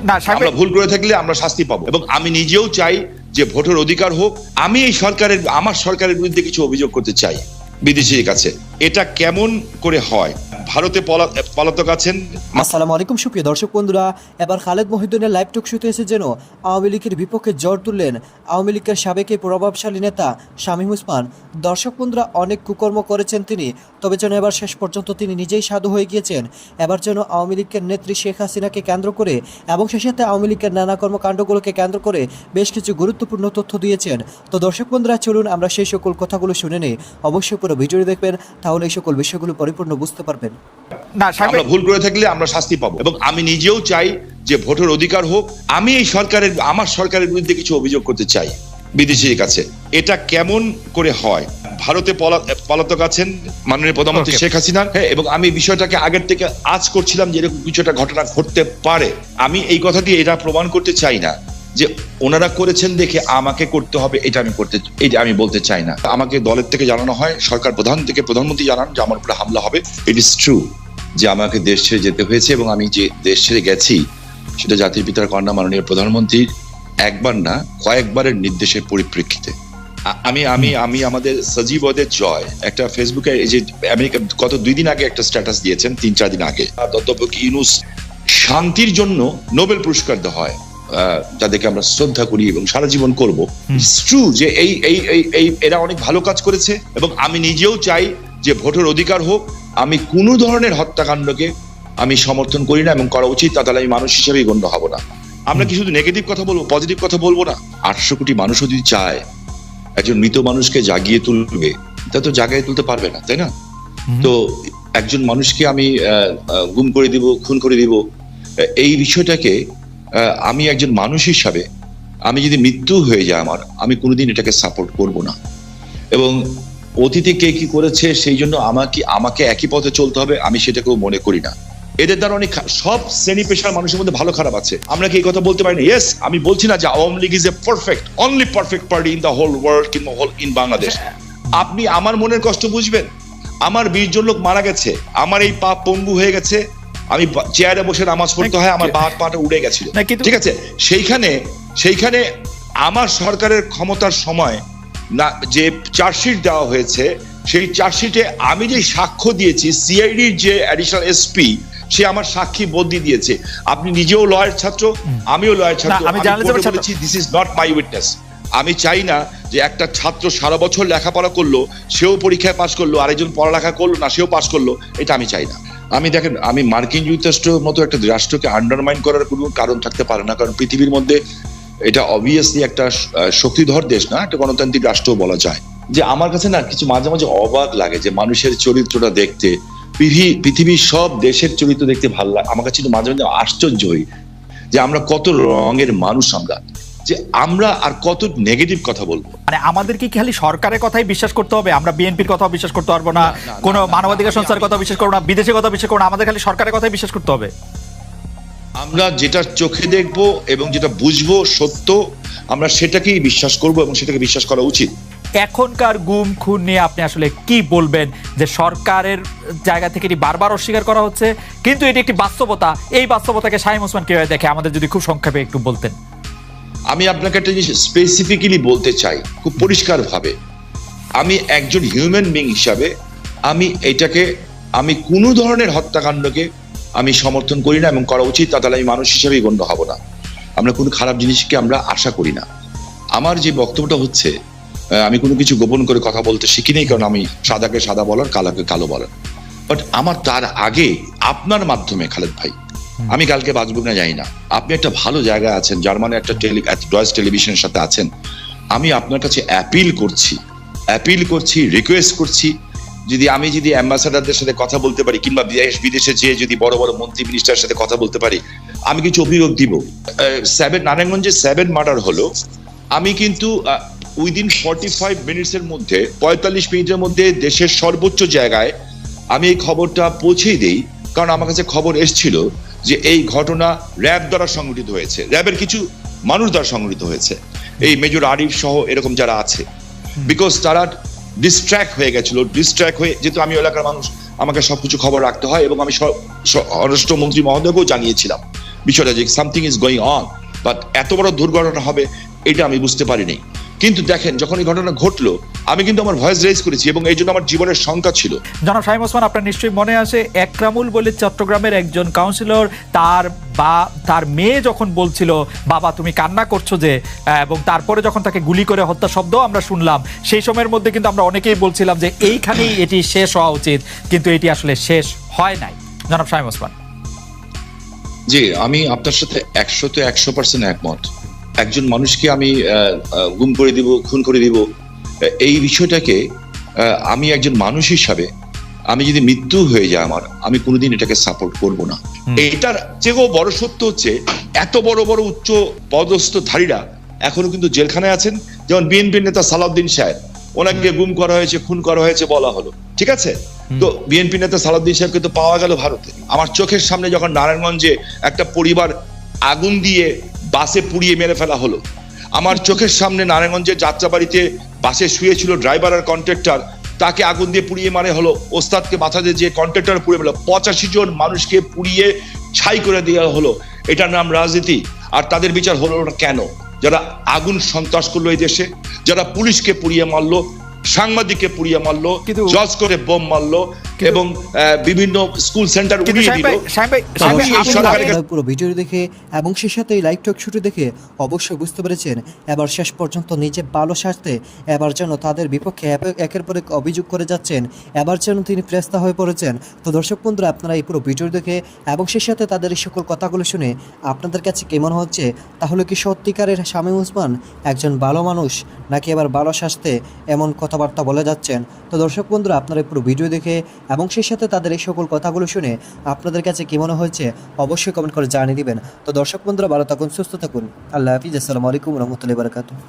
না, আমরা ভুল করে থাকলে আমরা শাস্তি পাবো, এবং আমি নিজেও চাই যে ভোটের অধিকার হোক। আমি এই আমার সরকারের বিরুদ্ধে কিছু অভিযোগ করতে চাই বিদেশির কাছে। এটা কেমন করে হয়? ভারতে পলাতক আছেন। আসসালামু আলাইকুম সুপ্রিয় দর্শক বন্ধুরা, এবার খালেদ মহিউদ্দিনের লাইভ টক শোতে এসে যেন আওয়ামী লীগের বিপক্ষে জ্বর তুললেন আওয়ামী লীগের সাবেক প্রভাবশালী নেতা শামীম ওসমান। দর্শক বন্ধুরা, অনেক কুকর্ম করেছেন তিনি, তবে যেন এবার শেষ পর্যন্ত তিনি নিজেই সাধু হয়ে গিয়েছেন। এবার যেন আওয়ামী লীগের নেত্রী শেখ হাসিনাকে কেন্দ্র করে এবং সেই সাথে আওয়ামী লীগের নানা কর্মকাণ্ডগুলোকে কেন্দ্র করে বেশ কিছু গুরুত্বপূর্ণ তথ্য দিয়েছেন। তো দর্শক বন্ধুরা, চলুন আমরা সেই সকল কথাগুলো শুনে নিই। অবশ্যই পুরো ভিডিওটি দেখবেন, তাহলে এই সকল বিষয়গুলো পরিপূর্ণ বুঝতে পারবেন। না, আমরা ভুল করে থাকলে আমরা শাস্তি পাবো, এবং আমি নিজেও চাই যে ভোটের অধিকার হোক। আমি এই আমার সরকারের বিরুদ্ধে কিছু অভিযোগ করতে চাই বিদেশির কাছে। এটা কেমন করে হয়? ভারতে পলাতক আছেন মাননীয় প্রধানমন্ত্রী শেখ হাসিনা, এবং আমি বিষয়টাকে আগের থেকে আজ করছিলাম যে এরকম কিছু একটা ঘটনা ঘটতে পারে। আমি এই কথা দিয়ে এটা প্রমাণ করতে চাই না যে ওনারা করেছেন দেখে আমাকে করতে হবে, এটা আমি বলতে চাই না। আমাকে দলের থেকে জানানো হয়, সরকার প্রধান থেকে প্রধানমন্ত্রী জানান যে আমার উপরে হামলা হবে। ইট ইজ ট্রু যে আমাকে দেশ ছেড়ে যেতে হয়েছে, এবং আমি যে দেশ ছেড়ে গেছি সেটা জাতির পিতার কন্যা মাননীয় প্রধানমন্ত্রীর একবার না কয়েকবারের নির্দেশের পরিপ্রেক্ষিতে। আমি আমাদের সজীবদের জয় একটা ফেসবুকে, এই যে আমেরিকা গত 2 দিন আগে একটা স্ট্যাটাস দিয়েছেন, 3-4 দিন আগে, অধ্যাপক ইউনূস শান্তির জন্য নোবেল পুরস্কার দেওয়া হয়, যাদেরকে আমরা শ্রদ্ধা করি এবং সারা জীবন করবো। ইটস ট্রু যে এরা অনেক ভালো কাজ করেছে, এবং আমি নিজেও চাই যে ভোটের অধিকার হোক। আমি কোনো ধরনের হত্যাকাণ্ডকে আমি সমর্থন করি না, এবং করা উচিত, তাহলে আমি মানুষ হিসেবেই গণ্য হব না। আমরা কি শুধু নেগেটিভ কথা বলবো, পজিটিভ কথা বলবো না? 800 কোটি মানুষ যদি চায় একজন মৃত মানুষকে জাগিয়ে তুলবে, তা তো জাগিয়ে তুলতে পারবে না, তাই না? তো একজন মানুষকে আমি গুম করে দিব, খুন করে দিব, এই বিষয়টাকে আমি একজন মানুষ হিসাবে, আমি যদি মৃত্যু হয়ে যায় আমি কোনোদিন এটাকে সাপোর্ট করব না। এবং অতীতে কে কি করেছে সেই জন্য আমাকে একই পথে চলতে হবে, আমি সেটাকেও মনে করি না। এদের দ্বারা অনেক সব শ্রেণী পেশার মানুষের মধ্যে ভালো খারাপ আছে। আমরা কি এই কথা বলতে পারি না? ইয়েস, আমি বলছি না যে Awami League is a only perfect party in the whole world, কিংবা ইন বাংলাদেশ। আপনি আমার মনের কষ্ট বুঝবেন। আমার 20 জন লোক মারা গেছে, আমার এই পা পঙ্গু হয়ে গেছে, আমি চেয়ারে বসে নামাজ পড়তে হয়, আমার পাটা উড়ে গেছিল, ঠিক আছে? সেইখানে আমার সরকারের ক্ষমতার সময় না যে চার্জশিট দেওয়া হয়েছে, সেই চার্জশিটে আমি যে সাক্ষ্য দিয়েছি, সিআইডির যে অ্যাডিশনাল এসপি, সে আমার সাক্ষী বদলি দিয়েছে। আপনি নিজেও লয়ার ছাত্র, আমিও লয়ার ছাত্র। আমি বলেছি this is not my witness. আমি চাই না যে একটা ছাত্র সারা বছর লেখাপড়া করলো, সেও পরীক্ষায় পাশ করলো, আরেকজন পড়ালেখা করলো না, সেও পাশ করলো, এটা আমি চাই না। দেখেন, আমি মার্কিন যুক্তরাষ্ট্রের মতো একটা রাষ্ট্রকে আন্ডারমাইন করার কোনো কারণ থাকতে পারে না, কারণ পৃথিবীর মধ্যে এটা অবভিয়াসলি একটা শক্তিধর দেশ না, একটা গণতান্ত্রিক রাষ্ট্র বলা যায়। যে আমার কাছে না কিছু মাঝে মাঝে অবাক লাগে যে মানুষের চরিত্রটা দেখতে, পৃথিবীর সব দেশের চরিত্র দেখতে ভালো লাগে। আমার কাছে মাঝে মাঝে আশ্চর্য হই যে আমরা কত রঙের মানুষ, আমরা আর কত নেগেটিভ কথা বলবো। মানে আমাদের কি খালি সরকারের কথাই বিশ্বাস করতে হবে? আমরা বিএনপির কথা বিশ্বাস করতে পারবো না, কোনো মানবাধিকার সংস্থার কথা বিশ্বাস করবো না, বিদেশের কথা বিশ্বাস করবো না, আমাদের খালি সরকারের কথাই বিশ্বাস করতে হবে? আমরা যেটা চোখে দেখবো এবং যেটা বুঝবো সত্য, আমরা সেটাকেই বিশ্বাস করবো, এবং সেটাকে বিশ্বাস করা উচিত। এখনকার গুম খুন নিয়ে আপনি আসলে কি বলবেন? যে সরকারের জায়গা থেকে এটি বারবার অস্বীকার করা হচ্ছে, কিন্তু এটি একটি বাস্তবতা। এই বাস্তবতাকে শামীম ওসমান কিভাবে দেখে, আমাদের যদি খুব সংক্ষেপে একটু বলতেন। আমি আপনাকে একটা জিনিস স্পেসিফিক্যালি বলতে চাই খুব পরিষ্কার ভাবে। আমি একজন হিউম্যান বিং হিসাবে আমি কোনো ধরনের হত্যাকাণ্ডকে আমি সমর্থন করি না, এবং করা উচিত, তাহলে আমি মানুষ হিসেবেই গণ্য হব না। আমরা কোনো খারাপ জিনিসকে আমরা আশা করি না। আমার যে বক্তব্যটা হচ্ছে, আমি কোনো কিছু গোপন করে কথা বলতে শিখি নেই, কারণ আমি সাদাকে সাদা বলার, কালোকে কালো বলার। বাট আমার তার আগে আপনার মাধ্যমে, খালেদ ভাই, আমি কালকে বাঁচব না জানি না, আপনি একটা ভালো জায়গায় আছেন, জার্মানি একটা ডয়েচ টেলিভিশনের সাথে আছেন। আমি আপনার কাছে অ্যাপিল করছি, রিকোয়েস্ট করছি, আমি যদি অ্যাম্বাসাডারদের সাথে কথা বলতে পারি, কিংবা বিদেশে যেয়ে যদি বড় বড় মন্ত্রী মিনিস্টারের সাথে কথা বলতে পারি, আমি কিছু অভিযোগ দিব। নারায়ণগঞ্জে 7 মার্ডার হলো, আমি কিন্তু উইদিন 45 মিনিটসের মধ্যে, 45 মিনিটের মধ্যে দেশের সর্বোচ্চ জায়গায় আমি এই খবরটা পৌঁছেই দেই, কারণ আমার কাছে খবর এসেছিল যে এই ঘটনা র্যাব দ্বারা সংগঠিত হয়েছে, র্যাবের কিছু মানুষ দ্বারা সংগঠিত হয়েছে, এই মেজর আরিফ সহ এরকম যারা আছে। বিকজ তারা ডিস্ট্র্যাক্ট হয়ে যেহেতু আমি এলাকার মানুষ, আমাকে সবকিছু খবর রাখতে হয়, এবং আমি স্বরাষ্ট্রমন্ত্রী মহোদয়কেও জানিয়েছিলাম বিষয়টা যে something is going on, but এত বড় দুর্ঘটনা হবে এটা আমি বুঝতে পারিনি। কিন্তু দেখেন, যখন এই ঘটনা ঘটলো আমি কিন্তু আমার ভয়েস রেজ করেছি এবং এই জন্য আমার জীবনের শঙ্কা ছিল। জনাব শামীম ওসমান, আপনার নিশ্চয়ই মনে আছে একরামুল বলে চট্টগ্রামের একজন কাউন্সিলর, তার মেয়ে যখন বলছিল বাবা তুমি কান্না করছো যে, এবং তারপরে যখন তাকে গুলি করে হত্যা শব্দ আমরা শুনলাম, সেই সময়ের মধ্যে কিন্তু আমরা অনেকেই বলছিলাম যে এইখানেই এটি শেষ হওয়া উচিত, কিন্তু এটি আসলে শেষ হয় নাই। জনাব শামীম ওসমান। জি, আমি আপনার সাথে 100% একমত। একজন মানুষকে আমি গুম করে দিব, খুন করে দিব, এই বিষয়টাকে আমি একজন মানুষ হিসাবে আমি যদি মৃত্যু হয়ে যায় আমার, আমি কোনোদিন এটাকে সাপোর্ট করব না। এটার চেয়েও বড় সত্য হচ্ছে এত বড় বড় উচ্চ পদস্থধারীরা এখনো কিন্তু জেলখানায় আছেন। যেমন বিএনপির নেতা সালাউদ্দিন সাহেব, ওনাকে গুম করা হয়েছে, খুন করা হয়েছে বলা হলো, ঠিক আছে। তো বিএনপি নেতা সালাউদ্দিন সাহেবকে তো পাওয়া গেল ভারতে। আমার চোখের সামনে যখন নারায়ণগঞ্জে একটা পরিবার আগুন দিয়ে বাসে পুড়িয়ে মেরে ফেলা হলো, আমার চোখের সামনে নারায়ণগঞ্জের যাত্রাবাড়িতে বাসে শুয়েছিল ড্রাইভার আর কন্ট্রাক্টর, তাকে আগুন দিয়ে পুড়িয়ে মারে হলো। ওস্তাদকে মাথা দিয়ে যে কন্ট্রাক্টর পুড়িয়ে মেরে 85 জন মানুষকে পুড়িয়ে ছাই করে দেওয়া হলো। এটার নাম রাজনীতি। আর তাদের বিচার হলো না কেন? যারা আগুন সন্ত্রাস করলো এই দেশে, যারা পুলিশকে পুড়িয়ে মারলো, সাংবাদিককে পুড়িয়ে মারলো, জজ করে বোম মারলো এবং বিভিন্ন স্কুল সেন্টার উড়িয়ে দিল। পুরো ভিডিও দেখে এবং সে সাথে এই লাইভ টক শুটে দেখে অবশ্যই বুঝতে পেরেছেন এবার শেষ পর্যন্ত নিজে ভালো স্বার্থে এবার যেন তাদের বিপক্ষে একের পর এক অভিযোগ করে যাচ্ছেন, এবার যেন তিনি ফেরেশতা হয়ে পড়েছেন। তো দর্শক বন্ধুরা, আপনারা এই পুরো ভিডিও দেখে এবং সে সাথে তাদের এই সকল কথাগুলো শুনে আপনাদের কাছে কেমন হচ্ছে? তাহলে কি সত্যিকারের শামীম ওসমান একজন ভালো মানুষ, নাকি এবার ভালো স্বাস্থ্যে এমন কথাবার্তা বলে যাচ্ছেন? তো দর্শক বন্ধুরা, আপনারা এই পুরো ভিডিও দেখে এবং সেই সাথে তাদের এই সকল কথাগুলো শুনে আপনাদের কাছে কি মনে হয়েছে অবশ্যই কমেন্ট করে জানিয়ে দিবেন। তো দর্শক বন্ধুরা, ভালো থাকুন, সুস্থ থাকুন। আল্লাহ হাফিজ। আসসালামু আলাইকুম রহমতুল্লাহি বারাকাতুহু।